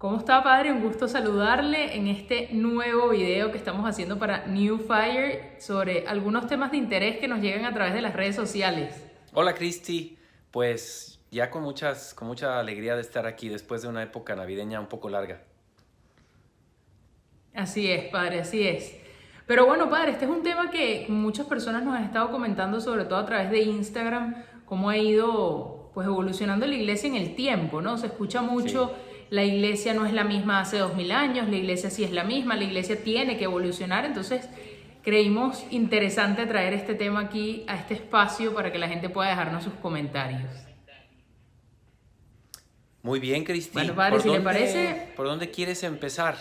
¿Cómo está, padre? Un gusto saludarle en este nuevo video que estamos haciendo para New Fire sobre algunos temas de interés que nos llegan a través de las redes sociales. Hola Cristi, pues ya con mucha alegría de estar aquí después de una época navideña un poco larga. Así es, padre, así es. Pero bueno, padre, este es un tema que muchas personas nos han estado comentando, sobre todo a través de Instagram, cómo ha ido pues evolucionando la iglesia en el tiempo, ¿no? Se escucha Sí. mucho, la iglesia no es la misma hace 2000 años, la iglesia sí es la misma, la iglesia tiene que evolucionar, entonces creímos interesante traer este tema aquí a este espacio para que la gente pueda dejarnos sus comentarios. Muy bien, Bueno, Cristi. padre, si le parece, ¿Por dónde quieres empezar?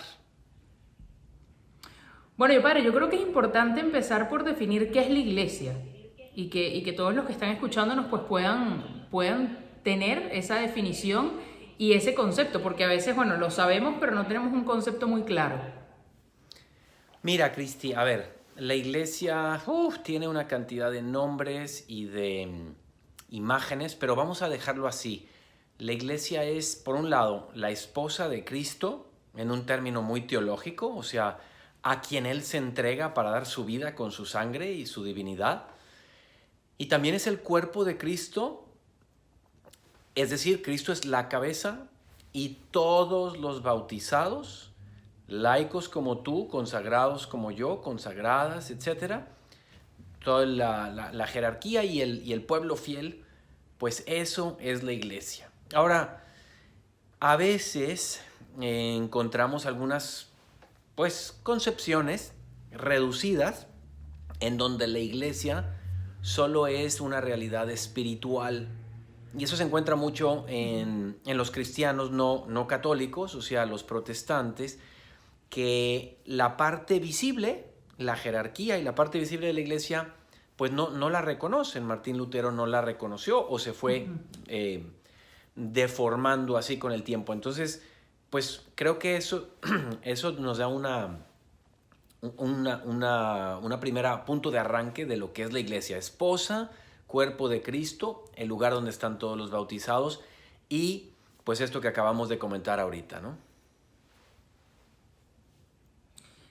bueno, padre, yo creo que es importante empezar por definir qué es la iglesia y que todos los que están escuchándonos pues puedan tener esa definición y ese concepto, porque a veces, bueno, lo sabemos, pero no tenemos un concepto muy claro. Mira, Cristi, a ver, la iglesia tiene una cantidad de nombres y de imágenes, pero vamos a dejarlo así. La iglesia es, por un lado, la esposa de Cristo, en un término muy teológico, o sea, a quien Él se entrega para dar su vida con su sangre y su divinidad. Y también es el cuerpo de Cristo, es decir, Cristo es la cabeza y todos los bautizados, laicos como tú, consagrados como yo, consagradas, etcétera, toda la jerarquía y el pueblo fiel, pues eso es la iglesia. Ahora, a veces encontramos algunas pues concepciones reducidas en donde la iglesia solo es una realidad espiritual. Y eso se encuentra mucho en los cristianos no católicos, o sea, los protestantes, que la parte visible, la jerarquía y la parte visible de la iglesia, pues no la reconocen. Martín Lutero no la reconoció o se fue deformando así con el tiempo. Entonces, pues creo que eso nos da una primera punto de arranque de lo que es la iglesia. Esposa, cuerpo de Cristo, el lugar donde están todos los bautizados y pues esto que acabamos de comentar ahorita, ¿no?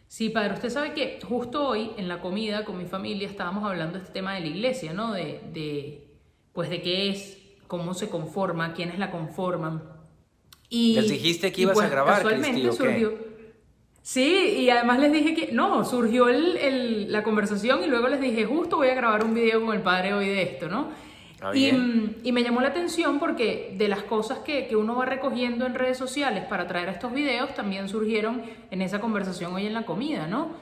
Sí, padre, usted sabe que justo hoy en la comida con mi familia estábamos hablando de este tema de la iglesia, ¿no? Pues de qué es, cómo se conforma, quiénes la conforman. ¿Les dijiste que Y ibas a pues grabar, Cristi, casualmente o qué? surgió, sí, y además les dije que, no, surgió la conversación y luego les dije, justo voy a grabar un video con el padre hoy de esto, ¿no? ¿Ah, Y, bien? y me llamó la atención porque de las cosas que uno va recogiendo en redes sociales para traer estos videos también surgieron en esa conversación hoy en la comida, ¿no?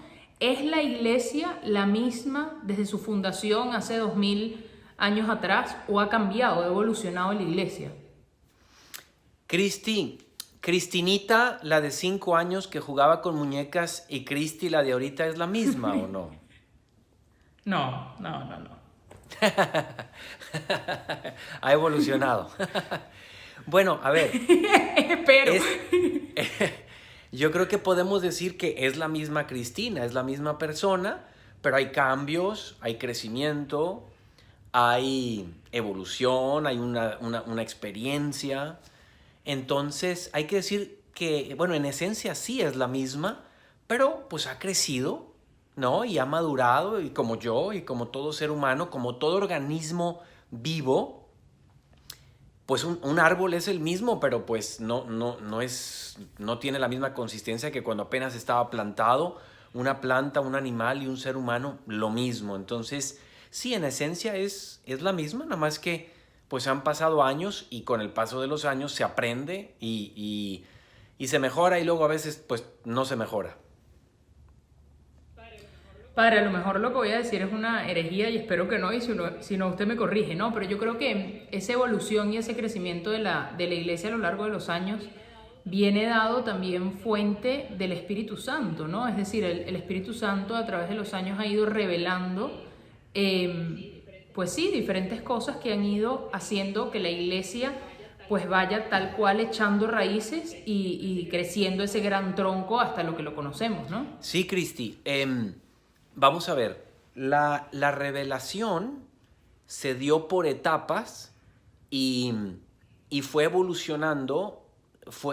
¿Es la iglesia la misma desde su fundación hace 2000 años atrás o ha cambiado, ha evolucionado la iglesia? Cristi, Cristinita, la de 5 años que jugaba con muñecas y Cristi, la de ahorita, ¿es la misma o no? No, no, no, no. Ha evolucionado. Bueno, a ver, Espero. es, yo creo que podemos decir que es la misma Cristina, es la misma persona, pero hay cambios, hay crecimiento, hay evolución, hay una experiencia. Entonces hay que decir que, bueno, en esencia sí es la misma, pero pues ha crecido, ¿no? Y ha madurado, y como yo, y como todo ser humano, como todo organismo vivo, pues un árbol es el mismo, pero pues no tiene la misma consistencia que cuando apenas estaba plantado. Una planta, un animal y un ser humano, lo mismo. Entonces, sí, en esencia es la misma, nada más que pues han pasado años y con el paso de los años se aprende y se mejora y luego a veces pues no se mejora. Padre, a lo mejor lo que voy a decir es una herejía y espero que no, y si no usted me corrige, ¿no? Pero yo creo que esa evolución y ese crecimiento de la iglesia a lo largo de los años viene dado también fuente del Espíritu Santo, ¿no? Es decir, el Espíritu Santo a través de los años ha ido revelando, pues sí, diferentes cosas que han ido haciendo que la iglesia pues vaya tal cual echando raíces y creciendo ese gran tronco hasta lo que lo conocemos, ¿no? Sí, Cristi, vamos a ver, la revelación se dio por etapas y, y fue evolucionando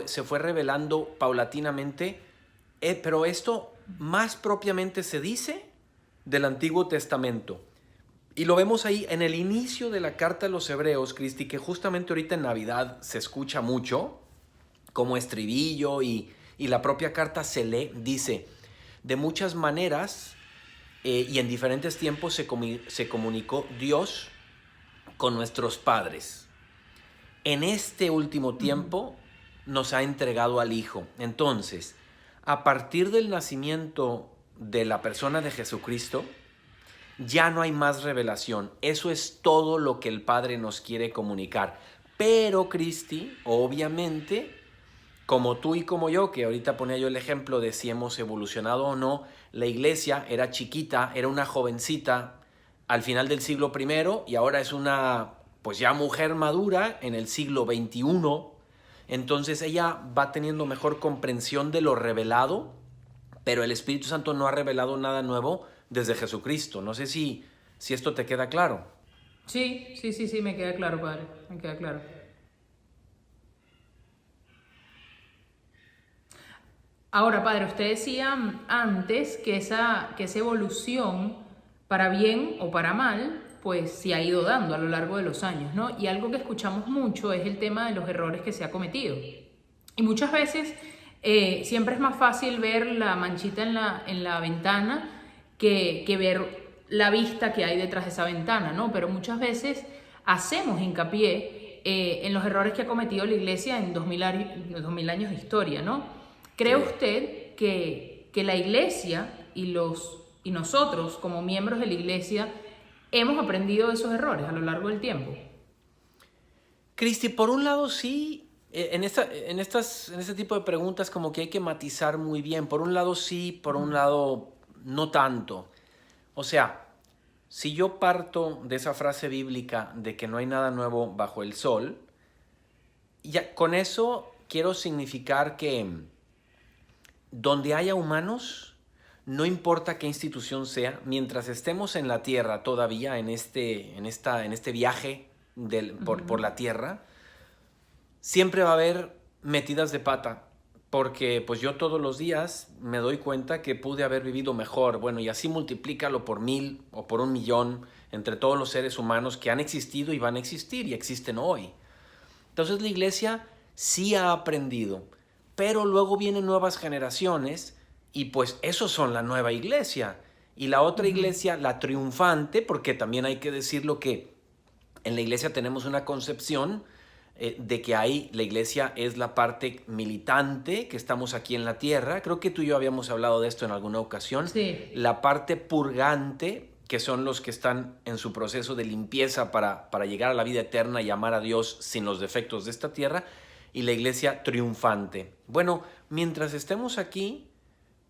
se fue revelando paulatinamente, pero esto más propiamente se dice del Antiguo Testamento. Y lo vemos ahí en el inicio de la carta a los Hebreos, Cristi, que justamente ahorita en Navidad se escucha mucho como estribillo y la propia carta se lee, dice: de muchas maneras y en diferentes tiempos se comunicó Dios con nuestros padres. En este último tiempo nos ha entregado al Hijo. Entonces, a partir del nacimiento de la persona de Jesucristo, ya no hay más revelación. Eso es todo lo que el Padre nos quiere comunicar. Pero, Cristi, obviamente, como tú y como yo, que ahorita ponía yo el ejemplo de si hemos evolucionado o no, la iglesia era chiquita, era una jovencita al final del siglo I y ahora es una, pues ya mujer madura en el siglo XXI. Entonces ella va teniendo mejor comprensión de lo revelado, pero el Espíritu Santo no ha revelado nada nuevo desde Jesucristo. No sé si esto te queda claro. Sí, me queda claro, padre, me queda claro. Ahora, padre, usted decía antes que esa evolución, para bien o para mal, pues se ha ido dando a lo largo de los años, ¿no? Y algo que escuchamos mucho es el tema de los errores que se ha cometido. Y muchas veces siempre es más fácil ver la manchita en la ventana que ver la vista que hay detrás de esa ventana, ¿no? Pero muchas veces hacemos hincapié en los errores que ha cometido la iglesia en 2000 años de historia, ¿no? ¿Cree usted que la iglesia y nosotros como miembros de la iglesia hemos aprendido de esos errores a lo largo del tiempo? Cristi, por un lado sí, en este tipo de preguntas como que hay que matizar muy bien. Por un lado sí, por un lado no tanto. O sea, si yo parto de esa frase bíblica de que no hay nada nuevo bajo el sol, ya con eso quiero significar que donde haya humanos, no importa qué institución sea, mientras estemos en la tierra todavía, en este viaje por la tierra, siempre va a haber metidas de pata, porque pues yo todos los días me doy cuenta que pude haber vivido mejor. Bueno, y así multiplícalo por 1000 o por 1,000,000 entre todos los seres humanos que han existido y van a existir y existen hoy. Entonces la iglesia sí ha aprendido, pero luego vienen nuevas generaciones y pues esos son la nueva iglesia. Y la otra iglesia, la triunfante, porque también hay que decirlo que en la iglesia tenemos una concepción de que la iglesia es la parte militante, que estamos aquí en la tierra. Creo que tú y yo habíamos hablado de esto en alguna ocasión. Sí. La parte purgante, que son los que están en su proceso de limpieza para llegar a la vida eterna y amar a Dios sin los defectos de esta tierra. Y la iglesia triunfante. Bueno, mientras estemos aquí,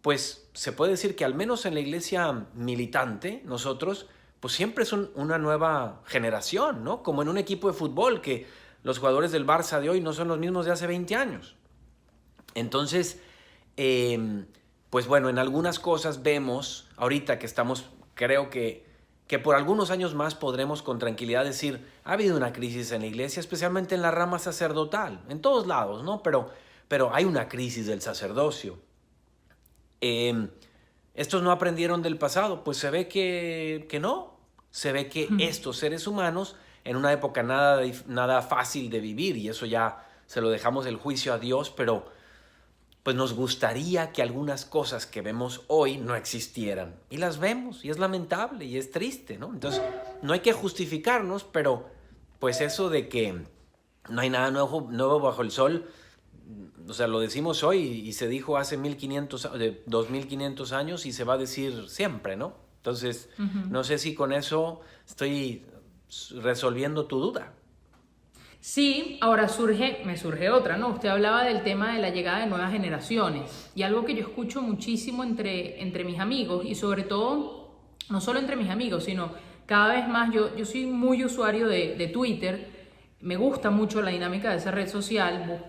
pues se puede decir que al menos en la iglesia militante, nosotros, pues siempre son una nueva generación, ¿no? Como en un equipo de fútbol, que los jugadores del Barça de hoy no son los mismos de hace 20 años. Entonces, pues bueno, en algunas cosas vemos, ahorita que estamos, creo que por algunos años más podremos con tranquilidad decir, ha habido una crisis en la iglesia, especialmente en la rama sacerdotal, en todos lados, ¿no? Pero hay una crisis del sacerdocio. ¿Estos no aprendieron del pasado? Pues se ve que no. Se ve que estos seres humanos, en una época nada fácil de vivir, y eso ya se lo dejamos el juicio a Dios, pero pues nos gustaría que algunas cosas que vemos hoy no existieran. Y las vemos, y es lamentable, y es triste, ¿no? Entonces, no hay que justificarnos, pero pues eso de que no hay nada nuevo bajo el sol, o sea, lo decimos hoy y se dijo hace 2500 años y se va a decir siempre, ¿no? Entonces, no sé si con eso estoy resolviendo tu duda. Sí, ahora me surge otra, ¿no? Usted hablaba del tema de la llegada de nuevas generaciones y algo que yo escucho muchísimo entre mis amigos y sobre todo, no solo entre mis amigos, sino cada vez más, yo soy muy usuario de Twitter, me gusta mucho la dinámica de esa red social,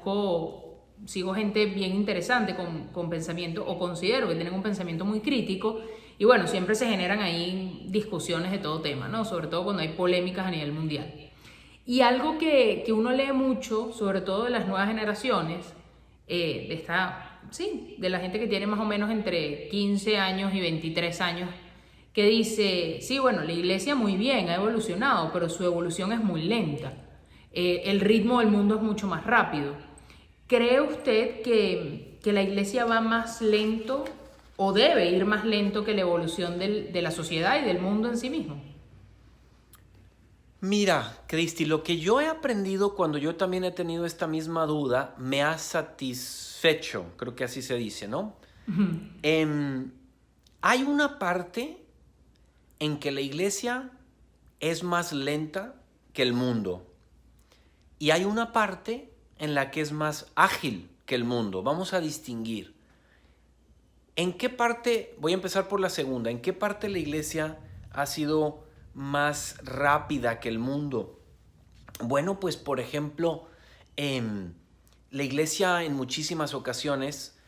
sigo gente bien interesante con pensamiento, o considero que tienen un pensamiento muy crítico, y bueno, siempre se generan ahí discusiones de todo tema, ¿no? Sobre todo cuando hay polémicas a nivel mundial. Y algo que uno lee mucho, sobre todo de las nuevas generaciones, de la gente que tiene más o menos entre 15 años y 23 años, que dice, sí, bueno, la iglesia muy bien, ha evolucionado, pero su evolución es muy lenta. El ritmo del mundo es mucho más rápido. ¿Cree usted que la iglesia va más lento o debe ir más lento que la evolución de la sociedad y del mundo en sí mismo? Mira, Cristi, lo que yo he aprendido cuando yo también he tenido esta misma duda, me ha satisfecho, creo que así se dice, ¿no? Em, Hay una parte en que la iglesia es más lenta que el mundo y hay una parte en la que es más ágil que el mundo. Vamos a distinguir. ¿En qué parte, voy a empezar por la segunda, en qué parte la iglesia ha sido más rápida que el mundo? Bueno, pues por ejemplo, la iglesia en muchísimas ocasiones,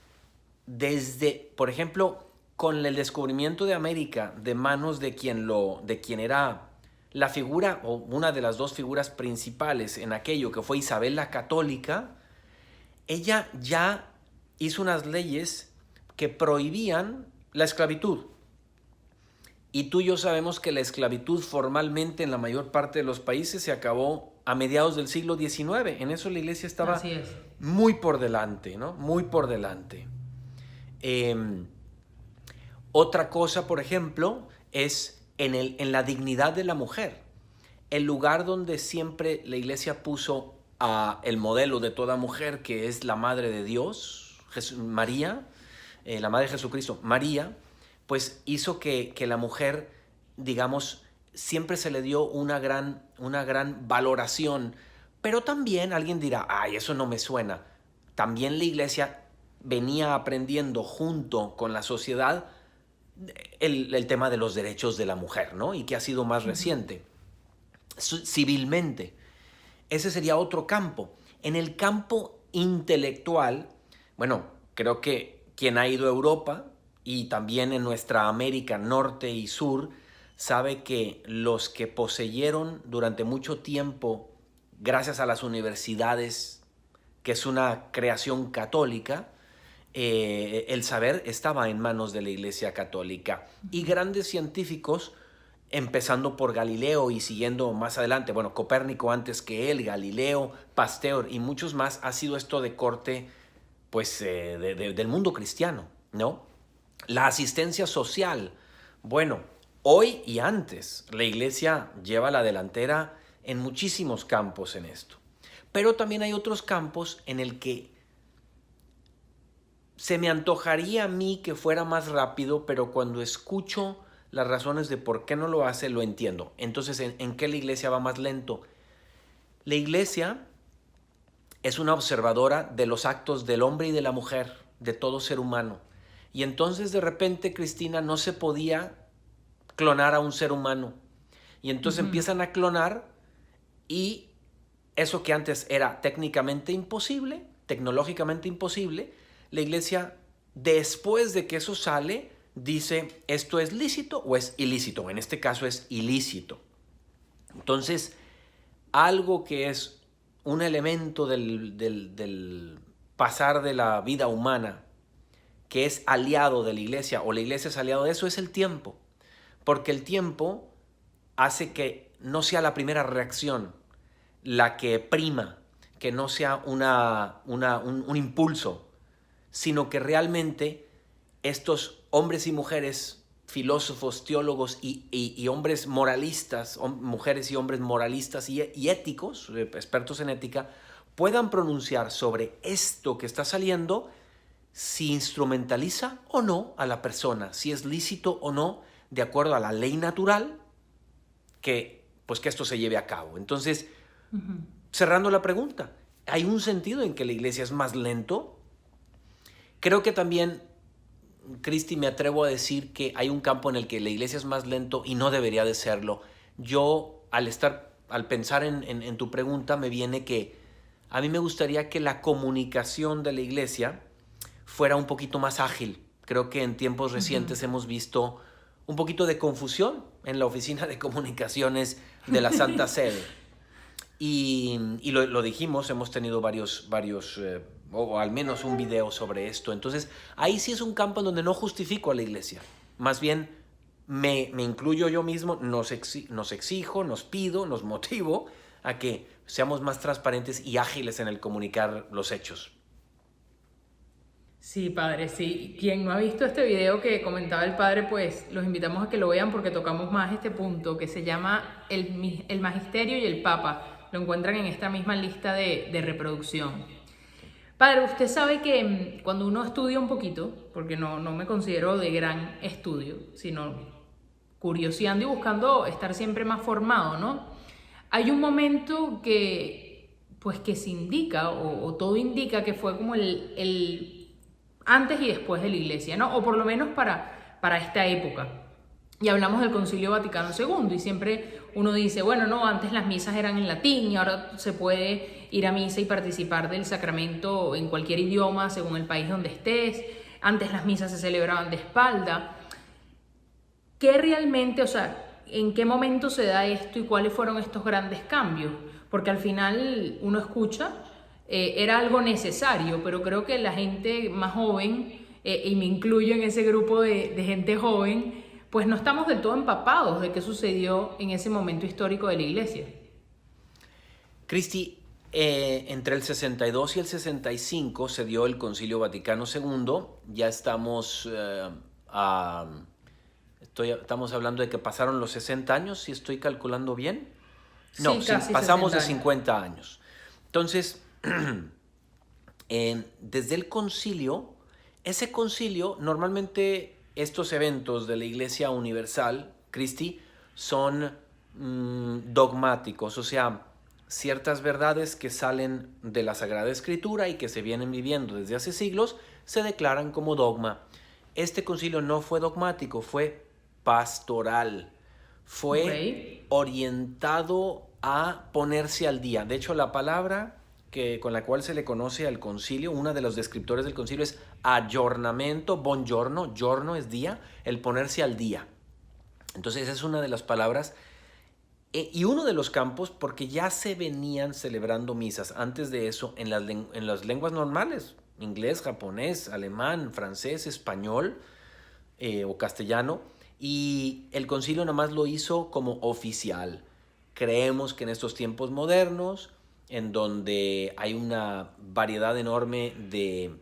desde, por ejemplo, con el descubrimiento de América de manos de quien era la figura o una de las dos figuras principales en aquello que fue Isabel la Católica, ella ya hizo unas leyes que prohibían la esclavitud. Y tú y yo sabemos que la esclavitud formalmente en la mayor parte de los países se acabó a mediados del siglo XIX. En eso la iglesia estaba muy por delante, ¿no? Muy por delante. Otra cosa, por ejemplo, es en la dignidad de la mujer. El lugar donde siempre la iglesia puso el modelo de toda mujer, que es la Madre de Dios, María, la Madre de Jesucristo, María, pues hizo que la mujer, digamos, siempre se le dio una gran valoración. Pero también alguien dirá, ay, eso no me suena. También la iglesia venía aprendiendo junto con la sociedad el tema de los derechos de la mujer, ¿no? Y que ha sido más reciente, civilmente. Ese sería otro campo. En el campo intelectual, bueno, creo que quien ha ido a Europa y también en nuestra América Norte y Sur sabe que los que poseyeron durante mucho tiempo, gracias a las universidades, que es una creación católica, el saber estaba en manos de la Iglesia Católica. Y grandes científicos, empezando por Galileo y siguiendo más adelante, bueno, Copérnico antes que él, Galileo, Pasteur y muchos más, ha sido esto de corte, pues, del mundo cristiano, ¿no? La asistencia social, bueno, hoy y antes, la iglesia lleva la delantera en muchísimos campos en esto. Pero también hay otros campos en el que se me antojaría a mí que fuera más rápido, pero cuando escucho las razones de por qué no lo hace, lo entiendo. Entonces, ¿en qué la iglesia va más lento? La iglesia es una observadora de los actos del hombre y de la mujer, de todo ser humano. Y entonces de repente, Cristina, no se podía clonar a un ser humano. Y entonces empiezan a clonar y eso que antes era técnicamente imposible, tecnológicamente imposible, la iglesia, después de que eso sale, dice, ¿esto es lícito o es ilícito? En este caso es ilícito. Entonces, algo que es un elemento del pasar de la vida humana, que es aliado de la iglesia, o la iglesia es aliado de eso, es el tiempo. Porque el tiempo hace que no sea la primera reacción la que prima, que no sea un impulso, sino que realmente estos hombres y mujeres, filósofos, teólogos y hombres moralistas, mujeres y hombres moralistas y éticos, expertos en ética, puedan pronunciar sobre esto que está saliendo, si instrumentaliza o no a la persona, si es lícito o no, de acuerdo a la ley natural, que esto se lleve a cabo. Entonces, cerrando la pregunta, ¿hay un sentido en que la iglesia es más lento? Creo que también, Cristi, me atrevo a decir que hay un campo en el que la iglesia es más lento y no debería de serlo. Yo, al pensar en tu pregunta, me viene que a mí me gustaría que la comunicación de la iglesia fuera un poquito más ágil. Creo que en tiempos recientes hemos visto un poquito de confusión en la oficina de comunicaciones de la Santa Sede. Y lo dijimos, hemos tenido varios o al menos un video sobre esto. Entonces, ahí sí es un campo en donde no justifico a la iglesia. Más bien, me incluyo yo mismo, nos exijo, nos pido, nos motivo a que seamos más transparentes y ágiles en el comunicar los hechos. Sí, padre, sí. Quien no ha visto este video que comentaba el padre, pues los invitamos a que lo vean porque tocamos más este punto que se llama el magisterio y el papa. Lo encuentran en esta misma lista de reproducción. Padre, usted sabe que cuando uno estudia un poquito, porque no me considero de gran estudio, sino curioseando y buscando estar siempre más formado, ¿no? Hay un momento que, pues que se indica, o todo indica que fue como el antes y después de la iglesia, ¿no? O por lo menos para esta época. Y hablamos del Concilio Vaticano II y siempre uno dice, bueno, no, antes las misas eran en latín y ahora se puede ir a misa y participar del sacramento en cualquier idioma según el país donde estés. Antes las misas se celebraban de espalda. ¿Qué realmente, o sea, en qué momento se da esto y cuáles fueron estos grandes cambios? Porque al final uno escucha, era algo necesario, pero creo que la gente más joven, y me incluyo en ese grupo de gente joven, pues no estamos del todo empapados de qué sucedió en ese momento histórico de la iglesia. Cristi, entre el 62 y el 65 se dio el Concilio Vaticano II. Ya estamos, estamos hablando de que pasaron los 60 años, si estoy calculando bien. No, Sí, casi pasamos de 60 años. 50 años. Entonces, desde el concilio, ese concilio, normalmente estos eventos de la Iglesia Universal, Cristi, son dogmáticos, o sea, ciertas verdades que salen de la Sagrada Escritura y que se vienen viviendo desde hace siglos, se declaran como dogma. Este concilio no fue dogmático, fue pastoral, fue orientado a ponerse al día. De hecho, la palabra con la cual se le conoce al concilio, una de los descriptores del concilio es aggiornamento, buongiorno, giorno es día, el ponerse al día. Entonces esa es una de las palabras y uno de los campos, porque ya se venían celebrando misas antes de eso en las lenguas normales, inglés, japonés, alemán, francés, español o castellano, y el concilio nada más lo hizo como oficial. Creemos que en estos tiempos modernos, en donde hay una variedad enorme de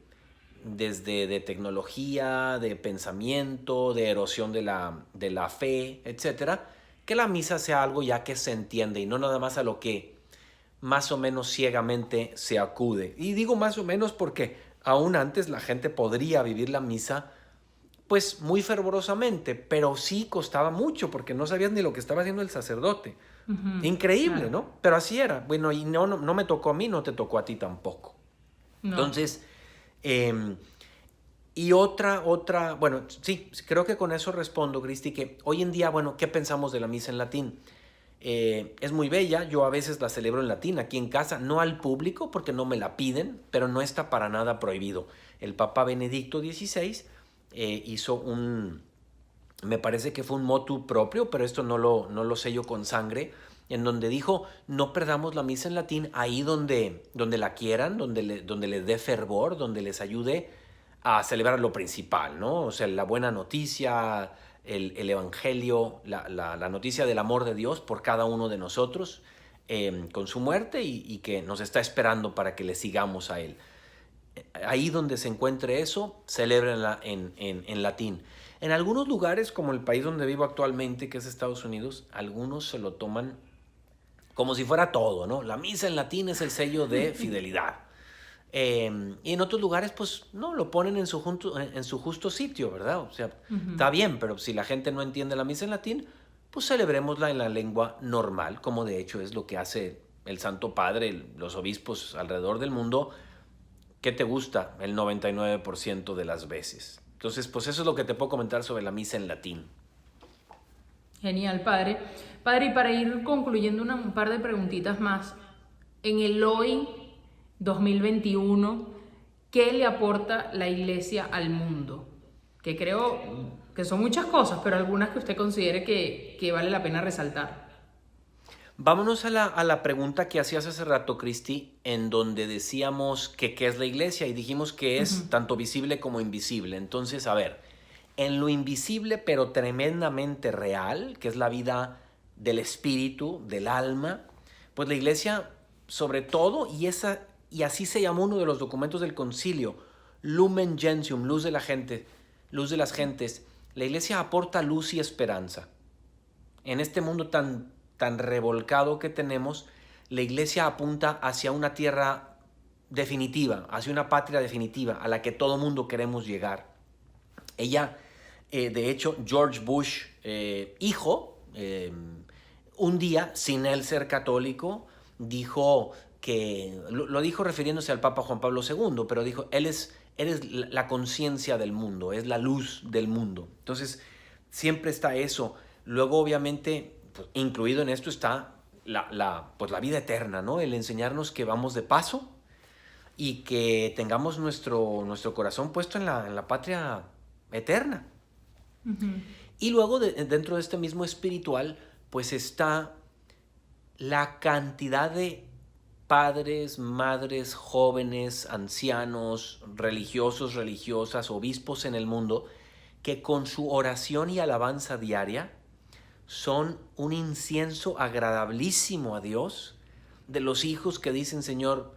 tecnología, de pensamiento, de erosión de la fe, etcétera, que la misa sea algo ya que se entiende y no nada más a lo que más o menos ciegamente se acude. Y digo más o menos porque aún antes la gente podría vivir la misa pues muy fervorosamente, pero sí costaba mucho porque no sabías ni lo que estaba haciendo el sacerdote. Increíble, Claro. ¿no? Pero así era. Bueno, y no me tocó a mí, no te tocó a ti tampoco. No. Entonces, y otra, bueno, sí, creo que con eso respondo, Cristi, que hoy en día, bueno, ¿qué pensamos de la misa en latín? Es muy bella, yo a veces la celebro en latín aquí en casa, no al público porque no me la piden, pero no está para nada prohibido. El Papa Benedicto XVI hizo me parece que fue un motu propio, pero esto no lo sello con sangre, en donde dijo, no perdamos la misa en latín ahí donde la quieran, donde les dé fervor, donde les ayude a celebrar lo principal, ¿no? O sea, la buena noticia, el evangelio, la noticia del amor de Dios por cada uno de nosotros, con su muerte y que nos está esperando para que le sigamos a Él. Ahí donde se encuentre eso, celébrenla en latín. En algunos lugares, como el país donde vivo actualmente, que es Estados Unidos, algunos se lo toman como si fuera todo, ¿no? La misa en latín es el sello de fidelidad. Y en otros lugares, pues, no, lo ponen en su justo sitio, ¿verdad? O sea, está bien, pero si la gente no entiende la misa en latín, pues celebrémosla en la lengua normal, como de hecho es lo que hace el Santo Padre, los obispos alrededor del mundo. ¿Qué te gusta? El 99% de las veces. Entonces, pues eso es lo que te puedo comentar sobre la misa en latín. Genial, padre. Padre, y para ir concluyendo un par de preguntitas más, en el hoy 2021, ¿qué le aporta la iglesia al mundo? Que creo que son muchas cosas, pero algunas que usted considere que vale la pena resaltar. Vámonos a la pregunta que hacías hace rato, Cristi, en donde decíamos que qué es la iglesia y dijimos que Ujú. es tanto visible como invisible. Entonces, a ver, en lo invisible pero tremendamente real, que es la vida del espíritu, del alma, pues la iglesia, sobre todo, y así se llamó uno de los documentos del concilio, Lumen Gentium, luz de la gente, luz de las gentes, la iglesia aporta luz y esperanza. En este mundo tan revolcado que tenemos, la iglesia apunta hacia una tierra definitiva, hacia una patria definitiva a la que todo mundo queremos llegar. Ella, de hecho, George Bush, hijo, un día, sin él ser católico, dijo que, lo dijo refiriéndose al Papa Juan Pablo II, pero dijo, él es la conciencia del mundo, es la luz del mundo. Entonces, siempre está eso. Luego, obviamente, pues, incluido en esto está pues, la vida eterna, ¿no? El enseñarnos que vamos de paso y que tengamos nuestro corazón puesto en la patria eterna. Ujú. Y luego, dentro de este mismo espiritual, pues está la cantidad de padres, madres, jóvenes, ancianos, religiosos, religiosas, obispos en el mundo, que con su oración y alabanza diaria son un incienso agradabilísimo a Dios, de los hijos que dicen, Señor,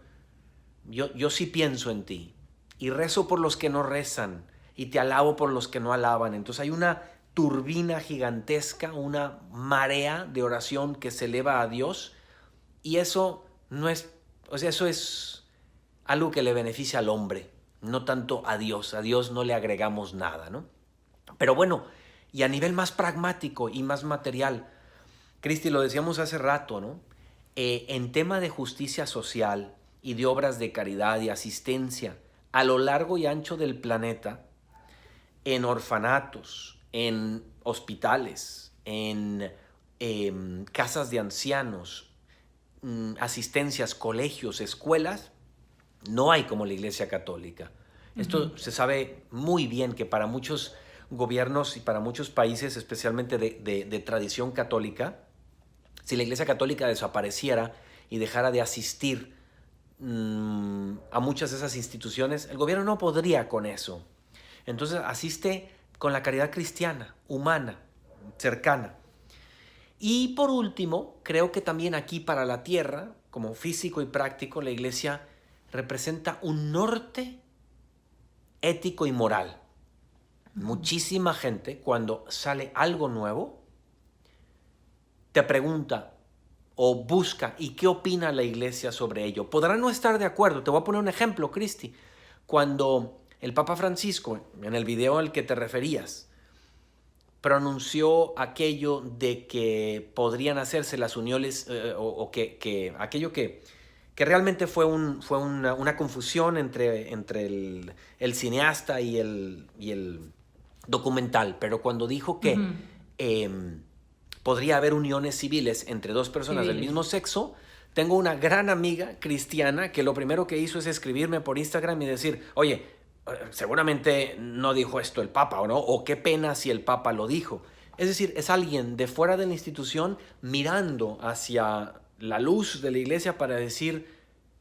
yo sí pienso en ti, y rezo por los que no rezan, y te alabo por los que no alaban. Entonces hay una turbina gigantesca, una marea de oración que se eleva a Dios, y eso no es, o sea, eso es algo que le beneficia al hombre, no tanto a Dios. A Dios no le agregamos nada, ¿no? Pero bueno, y a nivel más pragmático y más material, Cristi, lo decíamos hace rato, ¿no? En tema de justicia social y de obras de caridad y asistencia a lo largo y ancho del planeta, en orfanatos, en hospitales, en casas de ancianos, asistencias, colegios, escuelas, no hay como la Iglesia Católica. Esto se sabe muy bien que para muchos gobiernos y para muchos países, especialmente de tradición católica, si la Iglesia Católica desapareciera y dejara de asistir a muchas de esas instituciones, el gobierno no podría con eso. Entonces asiste con la caridad cristiana, humana, cercana. Y por último, creo que también aquí para la tierra, como físico y práctico, la Iglesia representa un norte ético y moral. Muchísima gente, cuando sale algo nuevo, te pregunta o busca ¿y qué opina la Iglesia sobre ello? Podrá no estar de acuerdo. Te voy a poner un ejemplo, Cristi. Cuando el Papa Francisco, en el video al que te referías, pronunció aquello de que podrían hacerse las uniones o que aquello que realmente fue una confusión entre el cineasta y el documental, pero cuando dijo que Ujú. podría haber uniones civiles entre dos personas del Civiles. mismo sexo, tengo una gran amiga cristiana que lo primero que hizo es escribirme por Instagram y decir, oye, seguramente no dijo esto el Papa, ¿o no? O qué pena si el Papa lo dijo. Es decir, es alguien de fuera de la institución mirando hacia la luz de la iglesia para decir,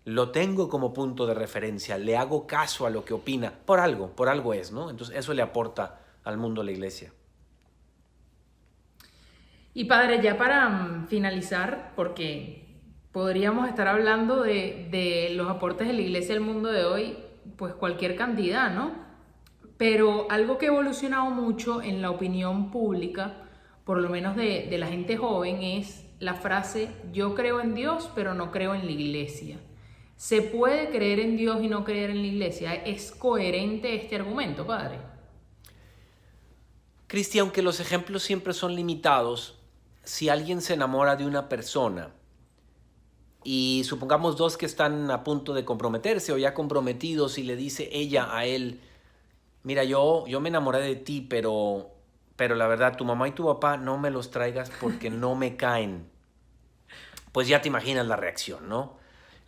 lo tengo como punto de referencia, le hago caso a lo que opina, por algo es, ¿no? Entonces eso le aporta al mundo la iglesia. Y padre, ya para finalizar, porque podríamos estar hablando de los aportes de la iglesia al mundo de hoy, pues cualquier cantidad, ¿no? Pero algo que ha evolucionado mucho en la opinión pública, por lo menos de la gente joven, es la frase yo creo en Dios, pero no creo en la iglesia. ¿Se puede creer en Dios y no creer en la iglesia? ¿Es coherente este argumento, padre? Cristi, aunque los ejemplos siempre son limitados, si alguien se enamora de una persona y supongamos dos que están a punto de comprometerse o ya comprometidos y le dice ella a él, mira, yo me enamoré de ti, pero la verdad, tu mamá y tu papá no me los traigas porque no me caen. Pues ya te imaginas la reacción, ¿no?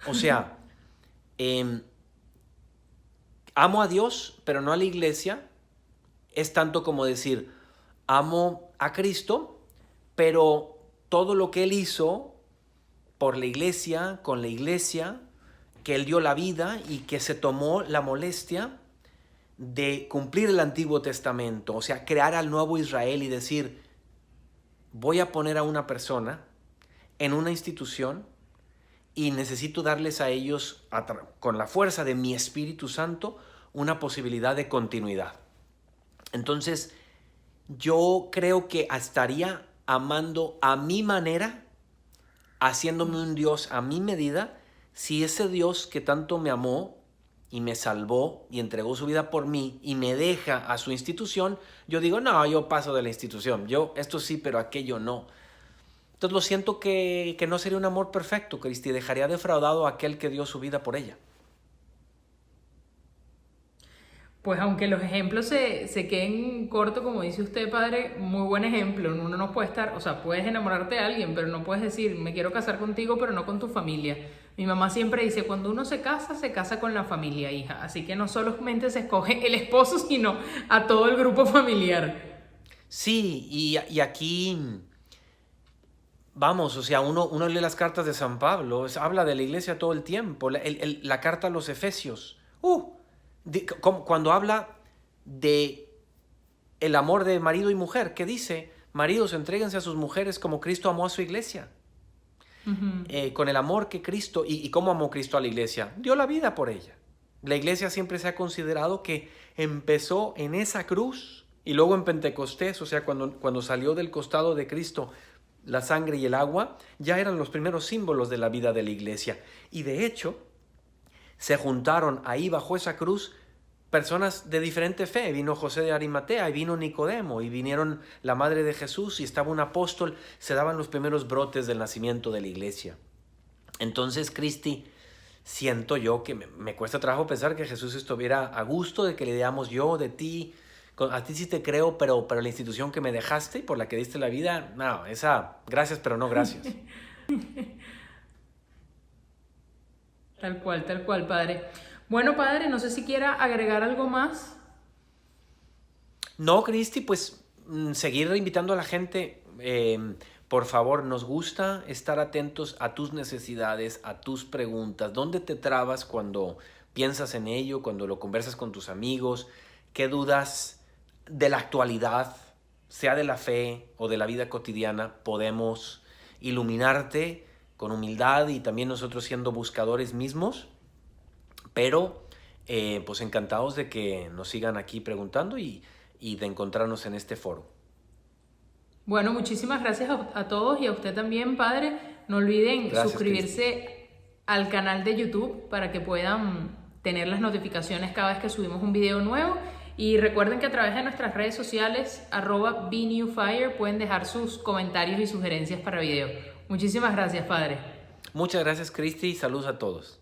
O sea, amo a Dios, pero no a la iglesia. Es tanto como decir, amo a Cristo, pero todo lo que Él hizo por la iglesia, con la iglesia, que Él dio la vida y que se tomó la molestia de cumplir el Antiguo Testamento, o sea, crear al nuevo Israel y decir, voy a poner a una persona en una institución y necesito darles a ellos, con la fuerza de mi Espíritu Santo, una posibilidad de continuidad. Entonces, yo creo que estaría amando a mi manera, haciéndome un Dios a mi medida, si ese Dios que tanto me amó y me salvó y entregó su vida por mí y me deja a su institución, yo digo, no, yo paso de la institución, yo esto sí, pero aquello no. Entonces lo siento que no sería un amor perfecto, Cristi, dejaría defraudado a aquel que dio su vida por ella. Pues aunque los ejemplos se queden cortos, como dice usted, padre, muy buen ejemplo. Uno no puede estar, o sea, puedes enamorarte de alguien, pero no puedes decir, me quiero casar contigo, pero no con tu familia. Mi mamá siempre dice, cuando uno se casa con la familia, hija. Así que no solamente se escoge el esposo, sino a todo el grupo familiar. Sí, y aquí, vamos, o sea, uno lee las cartas de San Pablo, habla de la iglesia todo el tiempo, la carta a los Efesios. Cuando habla de el amor de marido y mujer, ¿qué dice? Maridos, entréguense a sus mujeres como Cristo amó a su iglesia. Con el amor que Cristo, y cómo amó Cristo a la iglesia, dio la vida por ella. La iglesia siempre se ha considerado que empezó en esa cruz y luego en Pentecostés, o sea, cuando salió del costado de Cristo la sangre y el agua, ya eran los primeros símbolos de la vida de la iglesia. Y de hecho, se juntaron ahí bajo esa cruz personas de diferente fe. Vino José de Arimatea y vino Nicodemo y vinieron la madre de Jesús y estaba un apóstol. Se daban los primeros brotes del nacimiento de la iglesia. Entonces, Cristi, siento yo que me cuesta trabajo pensar que Jesús estuviera a gusto de que le damos yo de ti. A ti sí te creo, pero la institución que me dejaste y por la que diste la vida, no, esa, gracias, pero no gracias. Tal cual, padre. Bueno, padre, no sé si quiera agregar algo más. No, Cristi, pues seguir invitando a la gente. Por favor, nos gusta estar atentos a tus necesidades, a tus preguntas. ¿Dónde te trabas cuando piensas en ello, cuando lo conversas con tus amigos? ¿Qué dudas de la actualidad, sea de la fe o de la vida cotidiana, podemos iluminarte con humildad y también nosotros siendo buscadores mismos? Pero pues encantados de que nos sigan aquí preguntando y de encontrarnos en este foro. Bueno, muchísimas gracias a todos y a usted también, padre. No olviden suscribirse al canal de YouTube para que puedan tener las notificaciones cada vez que subimos un video nuevo. Y recuerden que a través de nuestras redes sociales, @BeNewFire, pueden dejar sus comentarios y sugerencias para video. Muchísimas gracias, padre. Muchas gracias, Cristi, y saludos a todos.